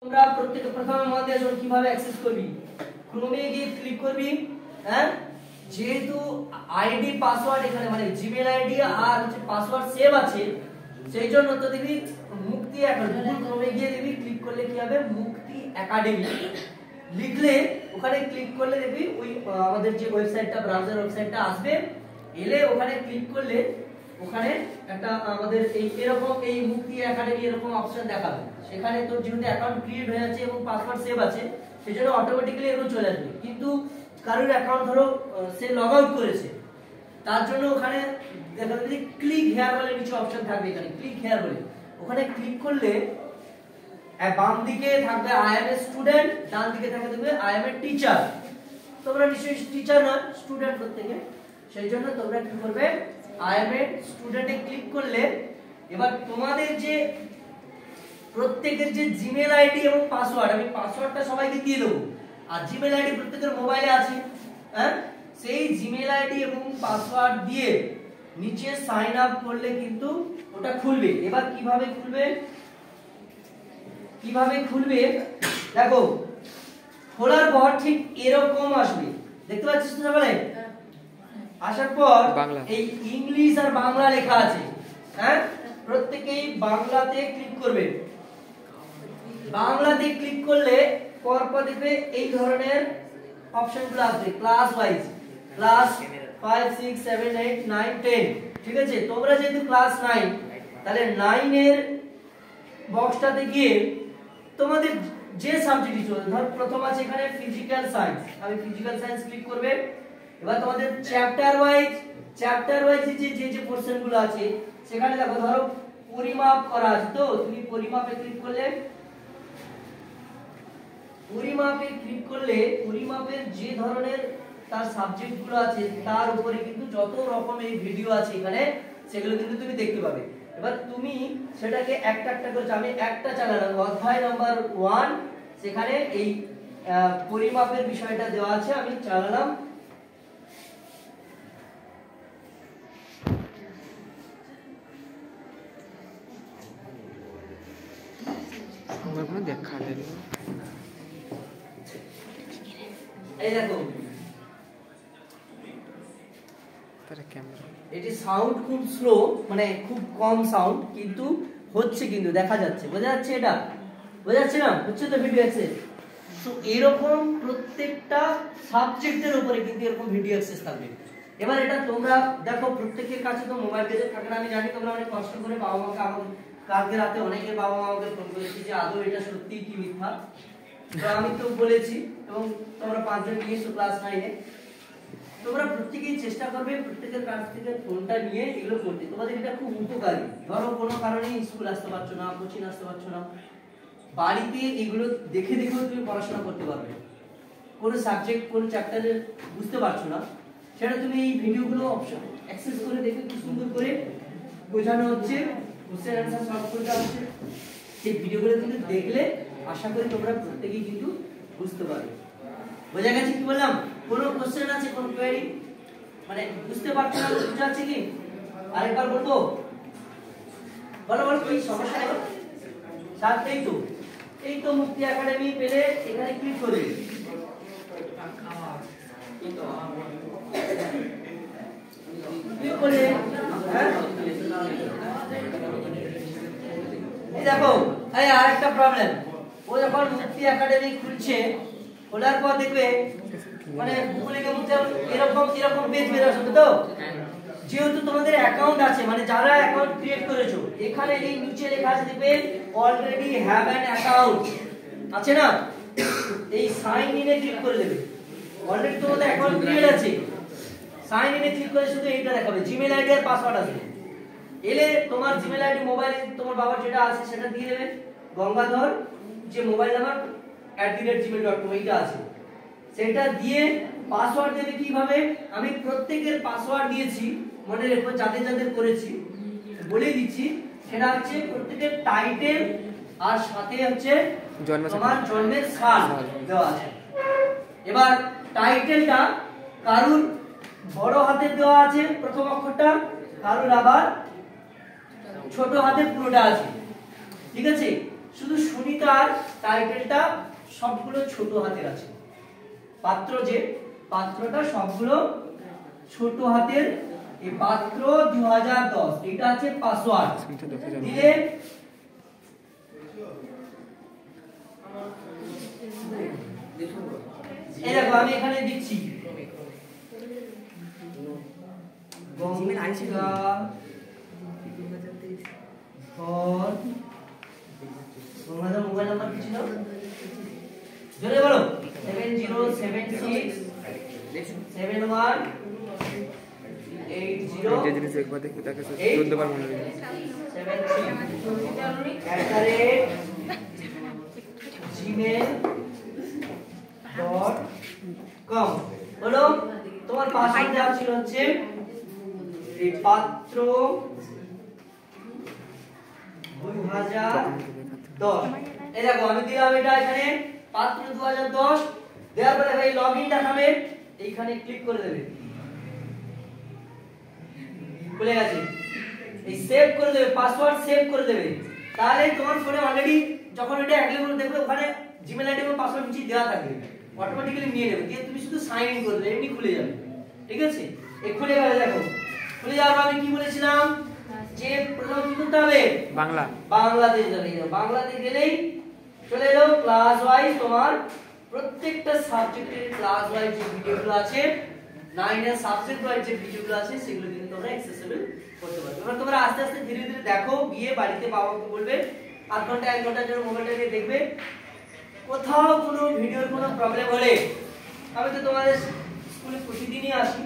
তোমরা প্রত্যেকটা প্রথমে মধ্যে যখন কিভাবে অ্যাক্সেস করবি, ক্রোমে গিয়ে ক্লিক করবি। হ্যাঁ, যেহেতু আইডি পাসওয়ার্ড এখানে মানে জিমেল আইডি আর হচ্ছে পাসওয়ার্ড সেভ আছে, সেই জন্য তো দেখবি মুক্তি একাডেমি, গুগল ক্রোমে গিয়ে দেখবি ক্লিক করলে কি হবে, মুক্তি একাডেমি লিখলে ওখানে ক্লিক করলে দেখবি ওই আমাদের যে ওয়েবসাইটটা, ব্রাউজার ওয়েবসাইটটা আসবে। এলে ওখানে ক্লিক করলে ওখানে একটা আমাদের এই এরকম এই মুক্তি একাডেমি এরকম অপশন দেখাবে। সেখানে তোর যেহেতু অ্যাকাউন্ট ক্রিয়েট হয়ে আছে এবং পাসওয়ার্ড সেভ আছে, সেজন্য অটোমেটিক্যালি এগুলো চলে আসবে। কিন্তু কারোর অ্যাকাউন্ট ধরো সে লগ আউট করেছে, তার জন্য ওখানে দেখা যাবে ক্লিক হেয়ার বলে নিচে অপশন থাকবে, এখানে ক্লিক হেয়ার বলে ওখানে ক্লিক করলে বাম দিকে থাকবে আই এম এ স্টুডেন্ট, ডান দিকে থাকবে আই এম এ টিচার। তোমরা নিশ্চয়ই টিচার না, স্টুডেন্ট প্রত্যেকে, সেই জন্য তোমরা কি করবে, আই এম এ স্টুডেন্টে ক্লিক করলে এবার তোমাদের যে প্রত্যেকের যে জিমেল আইডি এবং পাসওয়ার্ড, আমি পাসওয়ার্ডটা সবাইকে দিয়ে দেবো, আর জিমেল আইডি প্রত্যেকের মোবাইলে আছে। হ্যাঁ, সেই জিমেল আইডি এবং পাসওয়ার্ড দিয়ে নিচে সাইন আপ করলে কিন্তু ওটা খুলবে। এবার কিভাবে খুলবে, দেখো খোলার পর ঠিক এরকম আসবে, দেখতে পাচ্ছিস তো সবাই? আসার পর এই ইংলিশ আর বাংলা লেখা আছে। হ্যাঁ, প্রত্যেকেই বাংলাতে ক্লিক করবে। বাংলাতে ক্লিক করলে পরপর দেখবে এই ধরনের অপশনগুলো আসবে, ক্লাস ওয়াইজ, ক্লাস 5 6 7 8 9 10। ঠিক আছে, তোমরা যেহেতু ক্লাস 9, তাহলে 9 এর বক্সটাতে গিয়ে তোমাদের যে সাবজেক্টই চলছে, ধর প্রথম আছে এখানে ফিজিক্যাল সায়েন্স, আমি ফিজিক্যাল সায়েন্স ক্লিক করবে। এবার তোমাদের চ্যাপ্টার ওয়াইজ যে পোরশনগুলো আছে সেখানে দেখো, ধরো পরিমাপ করা আছে, তো তুমি পরিমাপে ক্লিক করলে, পরিমাপের যে ধরনের তার সাবজেক্টগুলো আছে তার উপরে কিন্তু যত রকম এই ভিডিও আছে এখানে, সেগুলো কিন্তু তুমি দেখতে পাবে। এবার তুমি সেটাকে একটা একটা করে, আমি একটা চালালাম অধ্যায় নাম্বার 1, সেখানে এই পরিমাপের বিষয়টা দেওয়া আছে, আমি চালালাম। দেখা যায় এই দেখো, এটি সাউন্ড খুব স্লো, মানে খুব কম সাউন্ড, কিন্তু হচ্ছে, কিন্তু দেখা যাচ্ছে, বোঝা যাচ্ছে, এটা বোঝা যাচ্ছে না, হচ্ছে তো ভিডিও অ্যাক্সেস। তো এরকম প্রত্যেকটা সাবজেক্টের উপরে কিন্তু এরকম ভিডিও অ্যাক্সেস থাকবে। এবার এটা তোমরা দেখো, প্রত্যেকের কাছে তো মোবাইল গেজেট থাকে না, আমি জানি তোমরা অনেক কষ্ট করে বাবা মাকে, আমাকে কালকে রাতে অনেকের বাবা মা আমাকে ফোন করেছে যে আদৌ এটা সত্যি কি মিথ্যা। তো আমি তো বলেছি, এবং তোমরা 5 জন নিয়েছো ক্লাস 9 এ, তোমরা প্রত্যেকেই চেষ্টা করবে প্রত্যেকের কাছ থেকে ফোনটা নিয়ে এগুলো করতে। তোমাদের এটা খুব উপকারী। ধরো কোনো কারণে স্কুল আসতে পারছো না, কোচিং আসতে পারছো না, বাড়িতে এগুলো দেখে দেখেও তুমি পড়াশোনা করতে পারবে। কোনো সাবজেক্ট, কোনো চ্যাপ্টারে বুঝতে পারছো না, সেটা তুমি এই ভিডিওগুলো অপশন অ্যাক্সেস করে দেখে কি সুন্দর করে বোঝানো হচ্ছে, কোশ্চেন অ্যানসার সলভ করতে হচ্ছে। সেই ভিডিওগুলো কিন্তু দেখলে আশা করি তোমরা প্রত্যেকেই কিন্তু বুঝতে পারবে। বোঝা গেছে কি বললাম? কোনো কোশ্চেন আছে, কোনো কোয়েরি, মানে বুঝতে পারছো না, বুঝতে পারছি কি? আরেকবার বলবো, বলো কি সমস্যা নেই? সাথেই তো এই তো মুক্তি একাডেমি পেলে এখানে ক্লিক করবে। ক্লিক করে হ্যাঁ, এই দেখো, এই আরেকটা প্রবলেম, ও যখন মুক্তি একাডেমি খুলছে, খোলার পর দেখবে মানে গুগলে এরকম পেজ বের আসবে। তো যেহেতু তোমাদের অ্যাকাউন্ট আছে, মানে যারা অ্যাকাউন্ট ক্রিয়েট করেছো, এখানে এই নিচে লেখা আছে দেখবে অলরেডি হ্যাভ অ্যান অ্যাকাউন্ট আছে না, এই সাইন ইনে ক্লিক করে দেবে। অলরেডি তোমাদের অ্যাকাউন্ট ক্রিয়েট আছে, সাইন ইনে ক্লিক করে শুধু এইটা দেখাবে, জিমেল আইডি আর পাসওয়ার্ড আসবে। এলে তোমার জিমেল আইডি মোবাইলে তোমার বাবার যেটা আছে সেটা দিয়ে দেবে, গঙ্গাধর যে মোবাইল নাম্বার @gmail.com এইটা আছে, সেটা দিয়ে পাসওয়ার্ড দেবে। কিভাবে? আমি প্রত্যেকের পাসওয়ার্ড দিয়েছি, মনে রেখো, যাদের যাদের করেছি বলে দিচ্ছি। সেটা হচ্ছে প্রত্যেকের টাইটেল আর সাথে হচ্ছে তোমার জন্মের সাল দেওয়া আছে। এবার টাইটেলটা কারুর বড় হাতে দেওয়া আছে প্রথম অক্ষরটা, কারুর আবার ছোট হাতে পুরোটা আছে। ঠিক আছে, শুধু সুনিতার টাইটেলটা সবগুলো ছোট হাতের আছে, পাত্রটা সবগুলো ছোট হাতের। এই পাত্র 2010 এটা আছে পাসওয়ার্ড দিলে এই দেখো আমি এখানে দিচ্ছি জিমেল আইছিল তোমাদের মোবাইল নাম্বার কি ছিল জোরে বলো 7076 71 80 যে জিনিস একবার দেখি তাকে 14 বার মনে রাখি 73@gmail.com বলো তোমার পাসওয়ার্ড দেওয়া ছিল হচ্ছে এই পাত্র 2010। এই দেখো আমি দিলাম এটা এখানে পাত্র 2010 দেওয়ার পরে ভাই লগইন দেখাবে, এইখানে ক্লিক করে দেবে, খুলে গেছে। এই সেভ করে দেবে, পাসওয়ার্ড সেভ করে দেবে, তাহলে তোমার ফোনে অলরেডি যখন এটা অ্যাক্টিভ করে দেখবে ওখানে জিমেল আইডি এবং পাসওয়ার্ড নিচে দেওয়া থাকবে, অটোমেটিক্যালি নিয়ে নেবে, দিয়ে তুমি শুধু সাইন ইন করে দেবে, এমনি খুলে যাবে। ঠিক আছে, এই খুলে গেল। দেখো খুলে যাওয়ার পর আমি কি বলেছিলাম যে প্রথমে কি করতে হবে, বাংলাতে চলে যাও। বাংলাতে গেলেই চলে এলো ক্লাস ওয়াইজ, তোমার প্রত্যেকটা সাবজেক্টের ক্লাস ওয়াইজ যে ভিডিওগুলো আছে, 9 এর সাবজেক্ট ওয়াইজ যে ভিডিওগুলো আছে সেগুলো কিন্তু তোমরা অ্যাক্সেসিবল করতে পারবে। এবার তোমরা আস্তে আস্তে ধীরে ধীরে দেখো, গিয়ে বাড়িতে বাবাকে বলবে আধ ঘন্টা 1 ঘন্টার জন্য মোবাইলটা নিয়ে দেখবে। কোথাও কোনো ভিডিওর কোনো প্রবলেম হলে আমি তো তোমাদের স্কুলে প্রতিদিনই আসি।